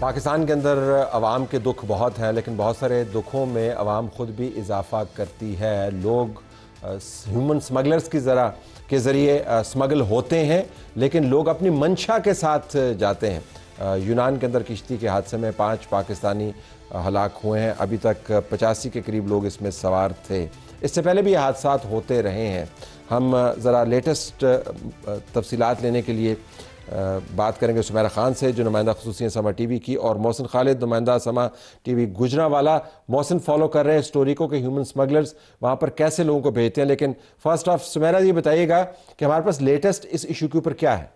पाकिस्तान के अंदर अवाम के दुख बहुत हैं, लेकिन बहुत सारे दुखों में अवाम ख़ुद भी इजाफ़ा करती है। लोग ह्यूमन स्मगलर्स की के ज़रिए स्मगल होते हैं, लेकिन लोग अपनी मंशा के साथ जाते हैं। यूनान के अंदर किश्ती के हादसे में 5 पाकिस्तानी हलाक हुए हैं। अभी तक 85 के करीब लोग इसमें सवार थे। इससे पहले भी हादसा होते रहे हैं। हम ज़रा लेटेस्ट तफसीलात लेने के लिए बात करेंगे सुमेरा खान से, जो नुमाइंदा ख़ुसूसी समा टीवी की, और मोहसिन खालिद, नुमाइंदा समा टीवी गुजरांवाला। मोहसिन फॉलो कर रहे हैं स्टोरी को कि ह्यूमन स्मगलर्स वहाँ पर कैसे लोगों को भेजते हैं। लेकिन फर्स्ट ऑफ सुमेरा ये बताइएगा कि हमारे पास लेटेस्ट इस इशू के ऊपर क्या है?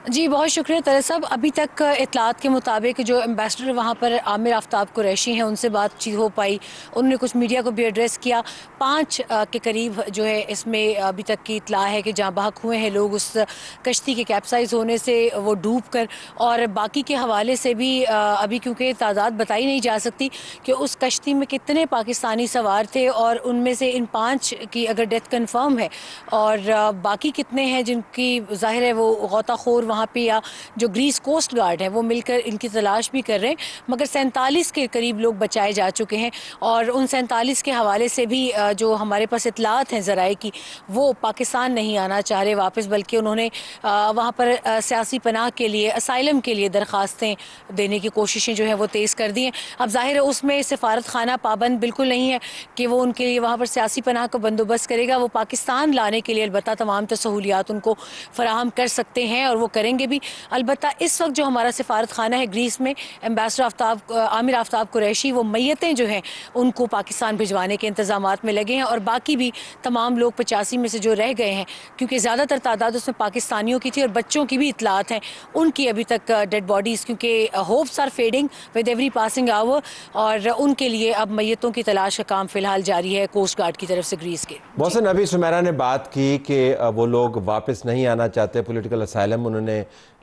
जी बहुत शुक्रिया तरह साहब। अभी तक इतलात के मुताबिक जो एम्बेसडर वहाँ पर आमिर आफ्ताब कुरैशी हैं, उनसे बातचीत हो पाई। उन्होंने कुछ मीडिया को भी एड्रेस किया। 5 के करीब जो है इसमें अभी तक की इतला है कि जहाँ बहक हुए हैं लोग उस कश्ती के कैप्साइज होने से वो डूब कर, और बाकी के हवाले से भी अभी क्योंकि तादाद बताई नहीं जा सकती कि उस कश्ती में कितने पाकिस्तानी सवार थे, और उनमें से इन 5 की अगर डेथ कन्फर्म है और बाकी कितने हैं जिनकी ज़ाहिर है वो गौताखोर वहाँ पे या जो ग्रीस कोस्ट गार्ड है वो मिलकर इनकी तलाश भी कर रहे हैं। मगर 47 के करीब लोग बचाए जा चुके हैं, और उन 47 के हवाले से भी जो हमारे पास इतलात हैं ज़राए की, वो पाकिस्तान नहीं आना चाह रहे वापस, बल्कि उन्होंने वहाँ पर सियासी पनाह के लिए, असाइलम के लिए दरख्वास्तें देने की कोशिशें जो है वो तेज़ कर दी हैं। अब ज़ाहिर है उसमें सफारत खाना पाबंद बिल्कुल नहीं है कि वो उनके लिए वहाँ पर सियासी पनाह का बंदोबस्त करेगा। वो पाकिस्तान लाने के लिए अलबत्ता तमाम सहूलियात उनको फराहम कर सकते हैं और वो करेंगे भी। अलबत्ता इस वक्त जो हमारा सफारत खाना है ग्रीस में, एम्बेसडर आमिर आफ्ताब कुरैशी वो मैयतें जो हैं उनको पाकिस्तान भिजवाने के इंतजामात में लगे हैं, और बाकी भी तमाम लोग 85 में से जो रह गए हैं, क्योंकि ज़्यादातर तादाद उसमें पाकिस्तानियों की थी और बच्चों की भी इतलात हैं, उनकी अभी तक डेड बॉडीज़, क्योंकि hopes are fading with every passing hour, और उनके लिए अब मैयतों की तलाश का काम फिलहाल जारी है कोस्ट गार्ड की तरफ से ग्रीस के। मोहसिन, अभी सुमेरा ने बात की कि वो लोग वापस नहीं आना चाहते, पॉलिटिकल असाइलम उन्होंने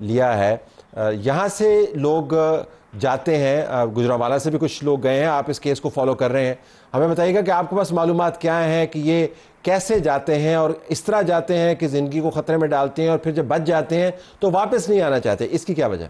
लिया है। यहाँ से लोग जाते हैं, गुजरांवाला से भी कुछ लोग गए हैं। आप इस केस को फॉलो कर रहे हैं, हमें बताइएगा कि आपके पास मालूमात क्या हैं कि ये कैसे जाते हैं और इस तरह जाते हैं कि ज़िंदगी को ख़तरे में डालते हैं, और फिर जब बच जाते हैं तो वापस नहीं आना चाहते। इसकी क्या वजह?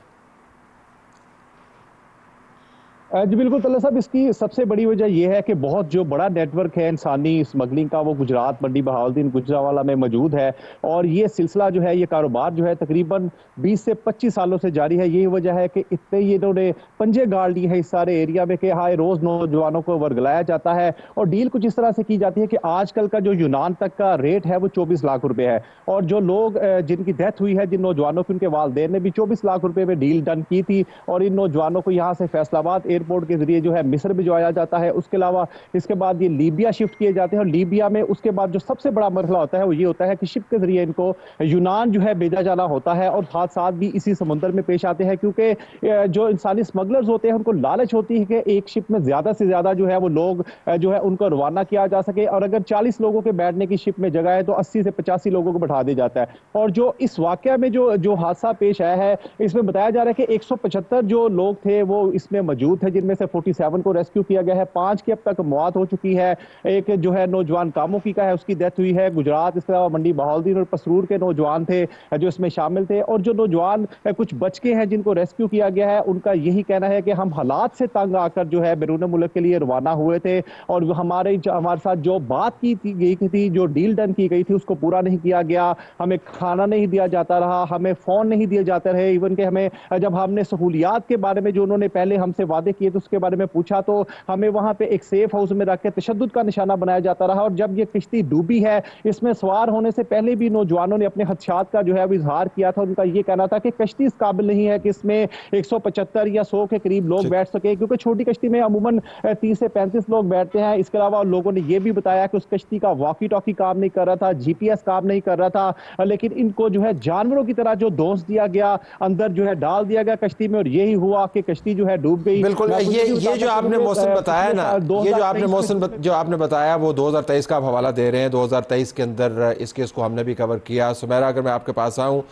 जी बिल्कुल तल्ला साहब, इसकी सबसे बड़ी वजह यह है कि बहुत जो बड़ा नेटवर्क है इंसानी स्मगलिंग का, वो गुजरात, मंडी बहाउद्दीन, गुजरांवाला में मौजूद है। और ये सिलसिला जो है, ये कारोबार जो है तकरीबन 20 से 25 सालों से जारी है। यही वजह है कि इतने ये इन्होंने पंजे गाड़ लिए हैं इस सारे एरिया में कि हाँ, रोज़ नौजवानों को वर्गलाया जाता है। और डील कुछ इस तरह से की जाती है कि आजकल का जो यूनान तक का रेट है वो 24 लाख रुपये है, और जो लोग जिनकी डेथ हुई है, जिन नौजवानों की, उनके वालिदैन ने भी 24 लाख रुपये में डील डन की थी। और इन नौजवानों को यहाँ से फैसलाबाद एयरपोर्ट के जरिए जो है मिस्र भिजवाया जाता है। उसके अलावा इसके बाद ये लीबिया शिफ्ट किए जाते हैं, और लीबिया में उसके बाद जो सबसे बड़ा मरहला होता है वो ये होता है कि शिप के जरिए इनको यूनान जो है भेजा जाना होता है। और हादसात भी इसी समुद्र में पेश आते हैं, क्योंकि जो इंसानी स्मगलर्स होते हैं उनको लालच होती है कि एक शिप में ज्यादा से ज्यादा जो है वो लोग जो है उनको रवाना किया जा सके, और अगर 40 लोगों के बैठने की शिप में जगह है तो 80 से 85 लोगों को बैठा दिया जाता है। और जो इस वाकया में जो हादसा पेश आया है, इसमें बताया जा रहा है कि 175 जो लोग थे वो इसमें मौजूद थे, जिनमें से 47 को रेस्क्यू किया गया है। 5 की अब तक मौत हो चुकी है। एक जो है नौजवान कामों की का है, उसकी डेथ हुई है। गुजरात, इसके अलावा मंडी बहाउद्दीन और पसरूर के नौजवान थे जो इसमें शामिल थे। और जो नौजवान कुछ बच के हैं जिनको रेस्क्यू किया गया है, उनका यही कहना है कि हम हालात से तंग आकर जो है बैरून मुल्क के लिए रवाना हुए थे, और हमारे साथ जो बात की गई थी, जो डील डन की गई थी, उसको पूरा नहीं किया गया। हमें खाना नहीं दिया जाता रहा, हमें फोन नहीं दिए जाते रहे। इवन के हमें जब हमने सहूलियात के बारे में जो उन्होंने पहले हमसे वादे किए थे उसके बारे में पूछा तो हमें वहां पे एक सेफ हाउस में रख के तशद्दुद का निशाना बनाया जाता रहा। और जब ये किश्ती डूबी है, इसमें सवार होने से पहले भी नौजवानों ने अपने खदशात का जो है इजहार किया था। उनका ये कहना था कि कश्ती इस काबिल नहीं है कि इसमें 175 या 100 के करीब लोग बैठ सके, क्योंकि छोटी कश्ती में अमूमन 30 से 35 लोग बैठते हैं। इसके अलावा लोगों ने यह भी बताया कि उस कश्ती का वॉकी टॉकी काम नहीं कर रहा था, GPS काम नहीं कर रहा था, लेकिन इनको जो है जानवरों की तरह जो दोष दिया गया, अंदर जो है डाल दिया गया कश्ती में, और यही हुआ कि कश्ती जो है डूब गई। बिल्कुल, ये जो आपने मौसम बताया ना, ये जो आपने मौसम जो आपने बताया वो 2023 का आप हवाला दे रहे हैं। 2023 के अंदर इस केस को हमने भी कवर किया। सुमेरा, अगर मैं आपके पास आऊँ,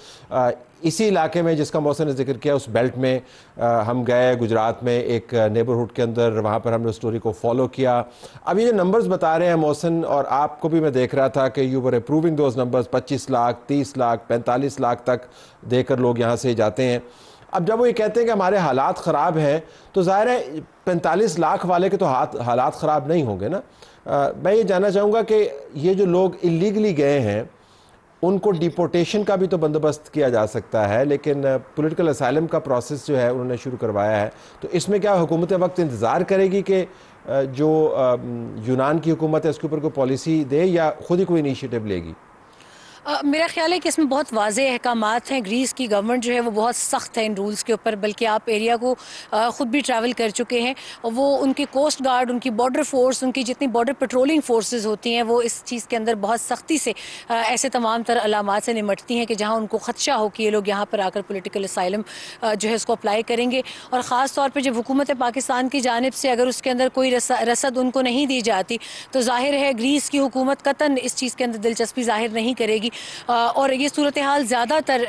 इसी इलाके में जिसका मौसम ने जिक्र किया, उस बेल्ट में हम गए, गुजरात में एक नेबरहुड के अंदर, वहाँ पर हमने स्टोरी को फॉलो किया। अब ये जो नंबर्स बता रहे हैं मौसम, और आपको भी मैं देख रहा था कि you were approving those numbers, 25 lakh, 30 lakh, 45 lakh तक देकर लोग यहाँ से जाते हैं। अब जब वो ये कहते हैं कि हमारे हालात ख़राब हैं, तो ज़ाहिर है 45 लाख वाले के तो हालात ख़राब नहीं होंगे ना। मैं ये जानना चाहूँगा कि ये जो लोग इलीगली गए हैं उनको डिपोर्टेशन का भी तो बंदोबस्त किया जा सकता है, लेकिन पॉलिटिकल असाइलम का प्रोसेस जो है उन्होंने शुरू करवाया है, तो इसमें क्या हुकूमत वक्त इंतज़ार करेगी कि जो यूनान की हुकूमत है उसके ऊपर कोई पॉलिसी दे या खुद ही कोई इनिशिएटिव लेगी? मेरा ख्याल है कि इसमें बहुत वाज़ेह अहकामात हैं। ग्रीस की गवर्नमेंट जो है वो बहुत सख्त है इन रूल्स के ऊपर, बल्कि आप एरिया को ख़ुद भी ट्रैवल कर चुके हैं और वो उनकी कोस्ट गार्ड, उनकी बॉर्डर फोर्स, उनकी जितनी बॉर्डर पेट्रोलिंग फोर्सेस होती हैं वो इस चीज़ के अंदर बहुत सख्ती से ऐसे तमाम तरह अलामात से निमटती हैं कि जहाँ उनको ख़दशा हो कि ये लोग यहाँ पर आकर पोलिटिकल असाइलम जो है उसको अप्लाई करेंगे। और ख़ास तौर पर जब हुकूमत पाकिस्तान की जानिब से अगर उसके अंदर कोई रसद उनको नहीं दी जाती तो जाहिर है ग्रीस की हुकूमत कतन इस चीज़ के अंदर दिलचस्पी ज़ाहिर नहीं करेगी। और ये सूरत हाल ज़्यादातर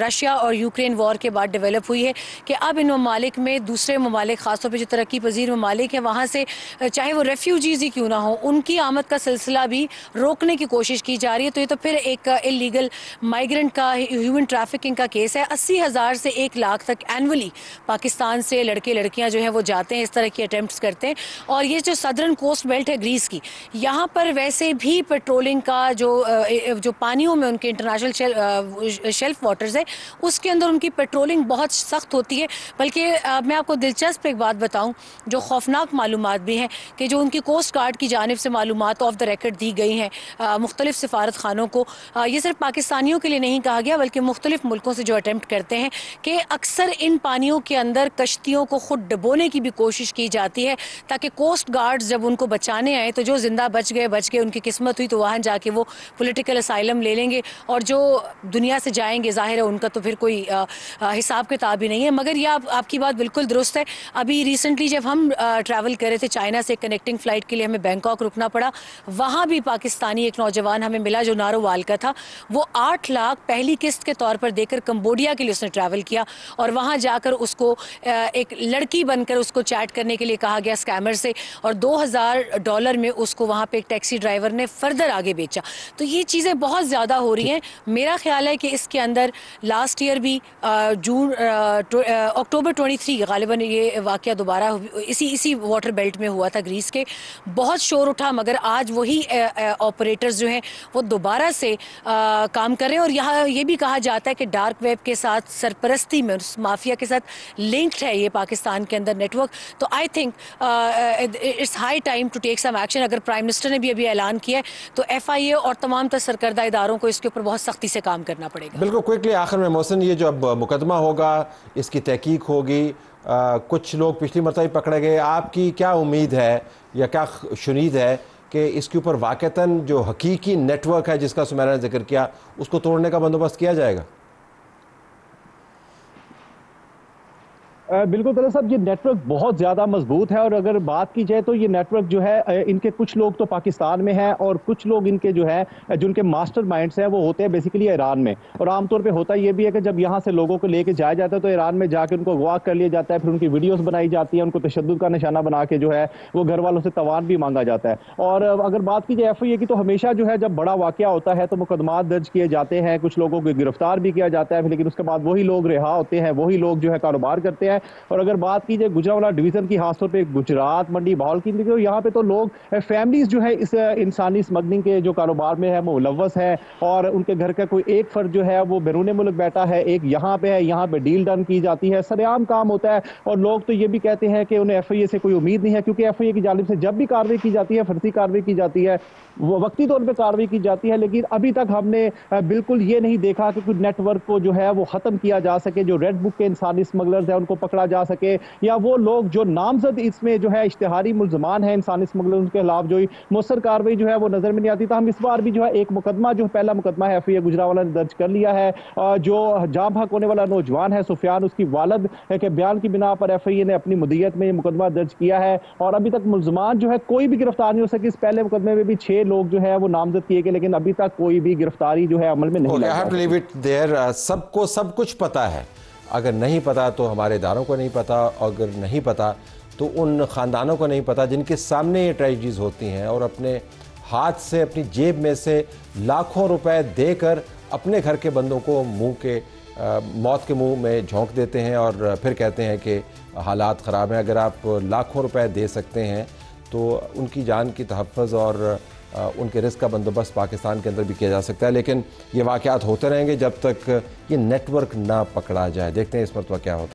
रशिया और यूक्रेन वॉर के बाद डेवलप हुई है कि अब इन ममालिक में दूसरे ममालिक, ख़ासतौर पर जो तरक्की पजीर ममालिक हैं, वहाँ से चाहे वो रेफ्यूजीज़ ही क्यों ना हो, उनकी आमद का सिलसिला भी रोकने की कोशिश की जा रही है। तो ये तो फिर एक इलीगल माइग्रेंट का, ह्यूमन ट्रैफिकिंग का केस है। 80,000 से 1 लाख तक एनुअली पाकिस्तान से लड़के लड़कियाँ जो हैं वो जाते हैं, इस तरह की अटैम्प्ट्स करते हैं। और ये जो सदर्न कोस्ट बेल्ट है ग्रीस की, यहाँ पर वैसे भी पेट्रोलिंग का जो पानियों में उनके इंटरनेशनल शेल्फ वाटर्स है उसके अंदर उनकी पेट्रोलिंग बहुत सख्त होती है। बल्कि मैं आपको दिलचस्प एक बात बताऊं, जो खौफनाक मालूमात भी हैं कि जो उनकी कोस्ट गार्ड की जानिब से मालूमात ऑफ द रिकॉर्ड दी गई हैं मुख्तलिफ सिफारत खानों को, ये सिर्फ पाकिस्तानियों के लिए नहीं कहा गया बल्कि मुख्तलिफ मुल्कों से जो अटैम्प्ट करते हैं कि अक्सर इन पानियों के अंदर कश्तियों को खुद डुबोने की भी कोशिश की जाती है ताकि कोस्ट गार्ड्स जब उनको बचाने आए तो जो जिंदा बच गए, उनकी किस्मत हुई तो वहाँ जाके वो पोलिटिकल असाइलम ले लेंगे, और जो दुनिया से जाएंगे जाहिर है उनका तो फिर कोई हिसाब किताब ही नहीं है। मगर ये आपकी बात बिल्कुल दुरुस्त है। अभी रिसेंटली जब हम ट्रैवल कर रहे थे चाइना से कनेक्टिंग फ़्लाइट के लिए, हमें बैंकॉक रुकना पड़ा, वहाँ भी पाकिस्तानी एक नौजवान हमें मिला जो नारोवाल का था। वो 8 लाख पहली किस्त के तौर पर देकर कंबोडिया के लिए उसने ट्रैवल किया और वहाँ जाकर उसको एक लड़की बनकर उसको चैट करने के लिए कहा गया स्कैमर से, और $2,000 में उसको वहाँ पर एक टैक्सी ड्राइवर ने फर्दर आगे बेचा। तो ये चीज़ें बहुत ज़्यादा हो रही हैं। मेरा ख्याल है कि इसके अंदर लास्ट ईयर भी अक्टूबर 23 गालिबन ये वाक़या दोबारा इसी वाटर बेल्ट में हुआ था ग्रीस के, बहुत शोर उठा, मगर आज वही ऑपरेटर्स जो हैं वो दोबारा से काम कर रहे हैं। और यहाँ ये भी कहा जाता है कि डार्क वेब के साथ सरपरस्ती में उस माफिया के साथ लिंक्ड है ये पाकिस्तान के अंदर नेटवर्क। तो I think it's high time to take some action. अगर प्राइम मिनिस्टर ने भी अभी ऐलान किया है तो FIA और तमाम सरकर्दा इदारों को इसके ऊपर बहुत सख्ती से काम करना पड़ेगा। बिल्कुल क्विकली आखिर में मोहसिन, ये जो अब मुकदमा होगा इसकी तहकीक होगी, कुछ लोग पिछली मरतबा पकड़े गए, आपकी क्या उम्मीद है या क्या शुनीद है कि इसके ऊपर वाक़तन जो हकीकी नेटवर्क है जिसका सुमेरा ने जिक्र किया उसको तोड़ने का बंदोबस्त किया जाएगा? बिल्कुल तलत साहब, ये नेटवर्क बहुत ज़्यादा मजबूत है और अगर बात की जाए तो ये नेटवर्क जो है इनके कुछ लोग तो पाकिस्तान में हैं और कुछ लोग इनके जो है जो उनके मास्टर माइंड्स हैं वो होते हैं बेसिकली ईरान में। और आमतौर पे होता ये भी है कि जब यहाँ से लोगों को लेके जाया जाता है तो ईरान में जाकर उनको अगवा कर लिया जाता है, फिर उनकी वीडियोस बनाई जाती है, उनको तशद्दुद का निशाना बना के जो है वो घर वालों से तवान भी मांगा जाता है। और अगर बात की जाए FIA की तो हमेशा जो है जब बड़ा वाक़या होता है तो मुकदमात दर्ज किए जाते हैं, कुछ लोगों को गिरफ्तार भी किया जाता है, लेकिन उसके बाद वही लोग रिहा होते हैं, वही लोग जो है कारोबार करते हैं। और अगर बात की जाए गुजरांवाला डिवीजन की, खासतौर पे गुजरात मंडी बहावलपीर की, यहाँ पे तो लोग फैमिलीज जो है इस इंसानी स्मगलिंग के जो कारोबार में है वो मुलव्वस है और उनके घर का कोई एक फर्द जो है वो बैरून मुल्क बैठा है, एक यहाँ पे है, यहाँ पे डील डन की जाती है, सरेआम काम होता है। और लोग तो ये भी कहते हैं कि उन्हें FIA से कोई उम्मीद नहीं है, क्योंकि FIA की जानिब से जब भी कार्रवाई की जाती है, फर्जी कार्रवाई की जाती है, वो वक्ती तौर पर कार्रवाई की जाती है, लेकिन अभी तक हमने बिल्कुल ये नहीं देखा कि कुछ नेटवर्क को जो है वो खत्म किया जा सके, जो रेड बुक के इंसानी स्मगलर्स हैं उनको पकड़ा जा सके, या वो लोग जो नामजद इसमें जो है इश्तिहारी मुल्ज़मान हैं इंसानी स्मगलर्स के खिलाफ जो मुसर कार्रवाई जो है वो नजर में नहीं आती। तो हम इस बार भी जो है एक मुकदमा, जो पहला मुकदमा है FIA गुजरांवाला ने दर्ज कर लिया है। जो जाँ भाग होने वाला नौजवान है सुफियान, उसकी वालद के बयान की बिना पर FIA ने अपनी मुद्दत में मुकदमा दर्ज किया है और अभी तक मुल्ज़मान जो है कोई भी गिरफ्तार नहीं हो सकी। इस पहले मुकदमे में भी 6 लोग जो है वो नामजद किए गए, लेकिन अभी तक कोई भी गिरफ्तारी जो है अमल में नहीं आई। सबको सब कुछ पता है, अगर नहीं पता तो हमारे इदारों को नहीं पता, अगर नहीं पता तो उन ख़ानदानों को नहीं पता जिनके सामने ये ट्रेजेडीज़ होती हैं और अपने हाथ से, अपनी जेब में से लाखों रुपए देकर अपने घर के बंदों को मुंह के मौत के मुंह में झोंक देते हैं और फिर कहते हैं कि हालात ख़राब हैं। अगर आप लाखों रुपए दे सकते हैं तो उनकी जान की तहफ़्फ़ुज़ और उनके रिस्क का बंदोबस्त पाकिस्तान के अंदर भी किया जा सकता है। लेकिन ये वाक़यात होते रहेंगे जब तक ये नेटवर्क ना पकड़ा जाए। देखते हैं इस मरतबा क्या होता है।